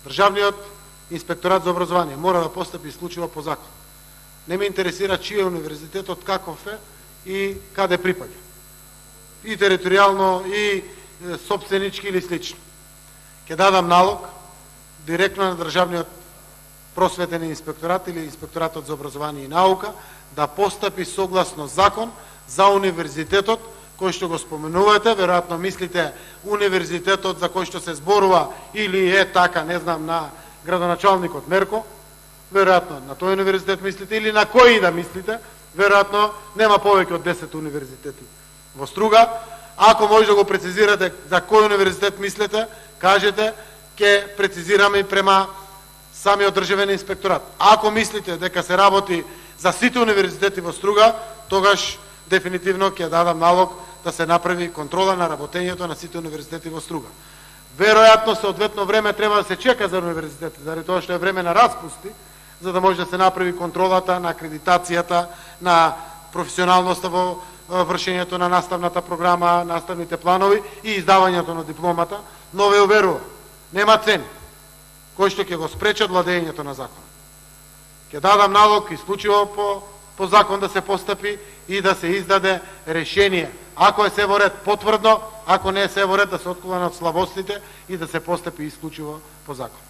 Државниот инспекторат за образование мора да постапи исклучиво по закон. Не ме интересира чиј е универзитетот, каков е и каде припаѓа. И територијално, и сопстенички или слично. Ќе дадам налог директно на државниот просветен инспекторат или инспекторатот за образование и наука да постапи согласно закон за универзитетот кој што го споменувате. Веројатно мислите универзитетот за кој што се зборува или е така, не знам, на градоначалникот Мерко, веројатно на тој универзитет мислите, или на кој да мислите, веројатно нема повеќе од 10 универзитети во Струга. Ако може да го прецизирате за кој универзитет мислите, кажете, ќе прецизираме према самиот државен инспекторат. Ако мислите дека се работи за сите универзитети во Струга, тогаш дефинитивно ќе дадам налог да се направи контрола на работењето на сите универзитети во Струга. Веројатно соодветно време треба да се чека за универзитети, заради тоа што е време на распусти, за да може да се направи контролата на акредитацијата, на професионалноста во вршењето на наставната програма, наставните планови и издавањето на дипломата, но ве уверувам, нема цени кои што ќе го спречат владењето на закон. Ќе дадам налог исклучиво по закон да се постапи и да се издаде решение. Ако е се во ред, потврдно, ако не е се во ред, да се отклона од слабостите и да се постапи исклучиво по закон.